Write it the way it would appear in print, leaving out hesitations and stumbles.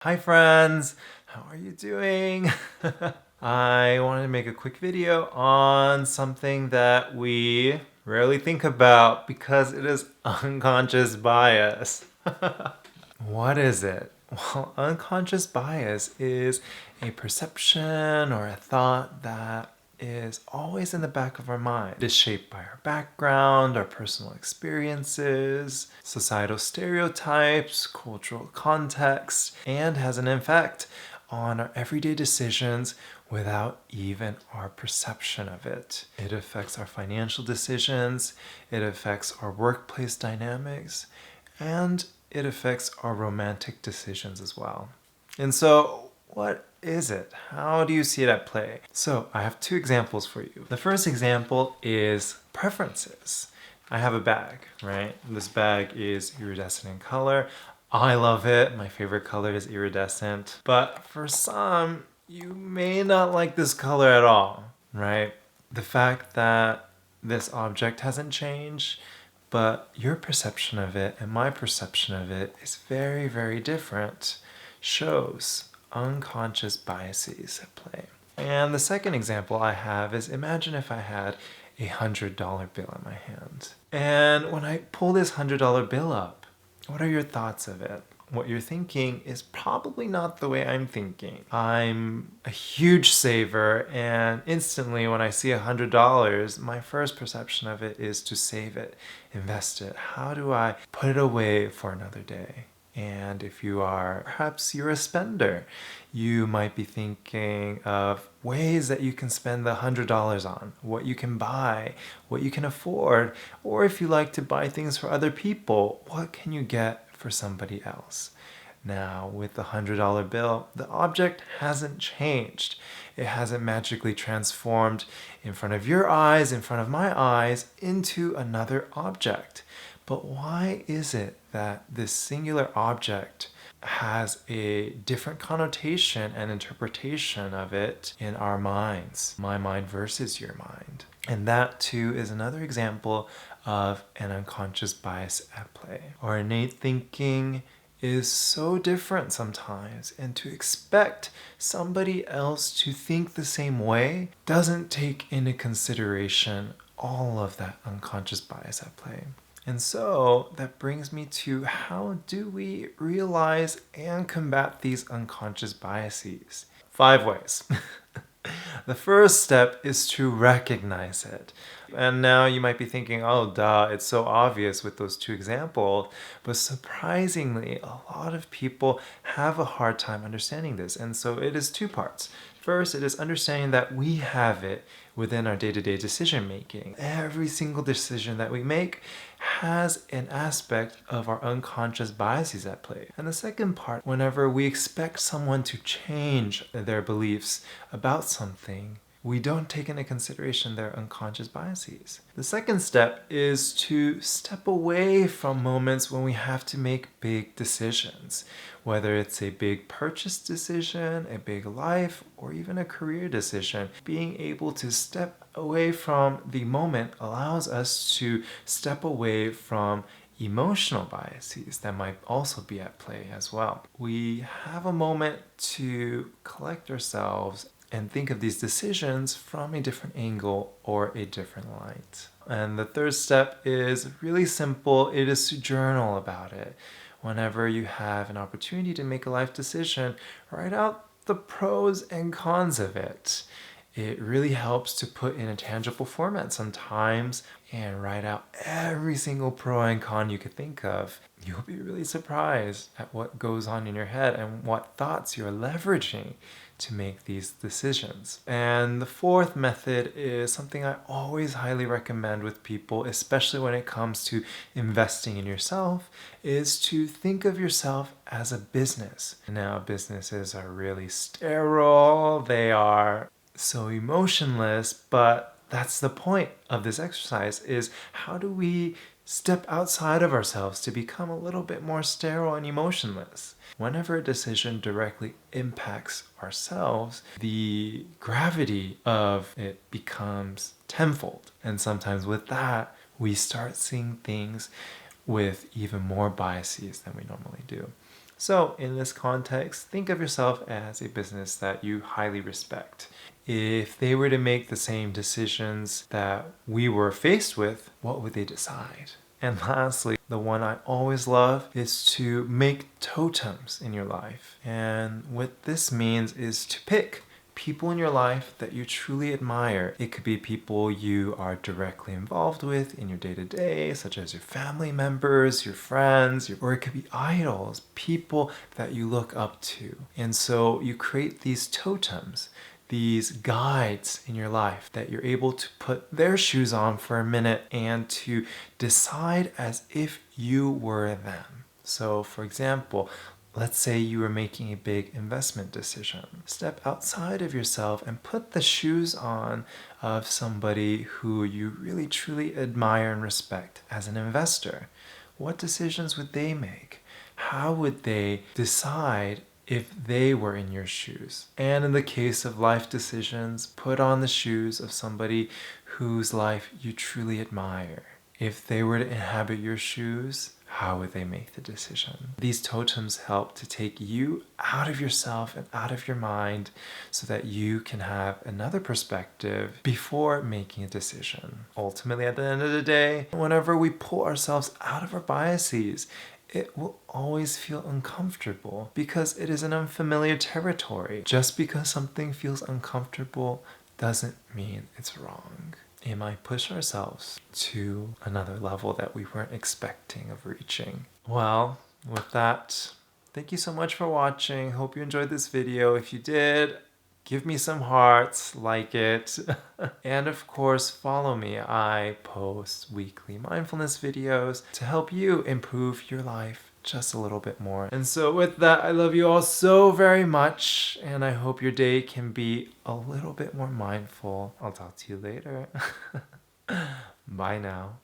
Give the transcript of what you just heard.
Hi friends, how are you doing? I wanted to make a quick video on something that we rarely think about because it is unconscious bias. What is it? Well, unconscious bias is a perception or a thought that is always in the back of our mind. It is shaped by our background, our personal experiences, societal stereotypes, cultural context, and has an effect on our everyday decisions without even our perception of it. It affects our financial decisions, it affects our workplace dynamics, and it affects our romantic decisions as well. And so, what is it? How do you see it at play? So, I have two examples for you. The first example is preferences. I have a bag, right? This bag is iridescent in color. I love it. My favorite color is iridescent. But for some, you may not like this color at all, right? The fact that this object hasn't changed, but your perception of it and my perception of it is very, very different, shows unconscious biases at play. And the second example I have is, imagine if I had a $100 bill in my hand. And when I pull this $100 bill up, what are your thoughts of it? What you're thinking is probably not the way I'm thinking. I'm a huge saver, and instantly when I see $100, my first perception of it is to save it, invest it. How do I put it away for another day? And if you are, perhaps you're a spender, you might be thinking of ways that you can spend the $100 on, what you can buy, what you can afford, or if you like to buy things for other people, what can you get for somebody else? Now, with the $100 bill, the object hasn't changed. It hasn't magically transformed in front of your eyes, in front of my eyes, into another object. But why is it that this singular object has a different connotation and interpretation of it in our minds? My mind versus your mind. And that too is another example of an unconscious bias at play. Our innate thinking is so different sometimes, and to expect somebody else to think the same way doesn't take into consideration all of that unconscious bias at play. And so that brings me to, how do we realize and combat these unconscious biases? 5 ways. The first step is to recognize it. And now you might be thinking, oh, duh, it's so obvious with those 2 examples. But surprisingly, a lot of people have a hard time understanding this. And so it is 2 parts. First, it is understanding that we have it within our day-to-day decision making. Every single decision that we make has an aspect of our unconscious biases at play. And the second part, whenever we expect someone to change their beliefs about something, we don't take into consideration their unconscious biases. The second step is to step away from moments when we have to make big decisions, whether it's a big purchase decision, a big life, or even a career decision. Being able to step away from the moment allows us to step away from emotional biases that might also be at play as well. We have a moment to collect ourselves and think of these decisions from a different angle or a different light. And the third step is really simple. It is to journal about it. Whenever you have an opportunity to make a life decision, write out the pros and cons of it. It really helps to put in a tangible format sometimes and write out every single pro and con you could think of. You'll be really surprised at what goes on in your head and what thoughts you're leveraging to make these decisions. And the fourth method is something I always highly recommend with people, especially when it comes to investing in yourself, is to think of yourself as a business. Now, businesses are really sterile, they are so emotionless, but that's the point of this exercise, is how do we step outside of ourselves to become a little bit more sterile and emotionless? Whenever a decision directly impacts ourselves, the gravity of it becomes tenfold. And sometimes with that, we start seeing things with even more biases than we normally do. So in this context, think of yourself as a business that you highly respect. If they were to make the same decisions that we were faced with, what would they decide? And lastly, the one I always love is to make totems in your life. And what this means is to pick people in your life that you truly admire. It could be people you are directly involved with in your day-to-day, such as your family members, your friends, or it could be idols, people that you look up to. And so you create these totems, these guides in your life that you're able to put their shoes on for a minute and to decide as if you were them. So for example, let's say you were making a big investment decision. Step outside of yourself and put the shoes on of somebody who you really truly admire and respect as an investor. What decisions would they make? How would they decide if they were in your shoes? And in the case of life decisions, put on the shoes of somebody whose life you truly admire. If they were to inhabit your shoes, how would they make the decision? These totems help to take you out of yourself and out of your mind so that you can have another perspective before making a decision. Ultimately, at the end of the day, whenever we pull ourselves out of our biases, it will always feel uncomfortable because it is an unfamiliar territory. Just because something feels uncomfortable doesn't mean it's wrong. It might push ourselves to another level that we weren't expecting of reaching. Well, with that, thank you so much for watching. Hope you enjoyed this video. If you did, give me some hearts, like it. And of course, follow me. I post weekly mindfulness videos to help you improve your life just a little bit more. And so with that, I love you all so very much, and I hope your day can be a little bit more mindful. I'll talk to you later. Bye now.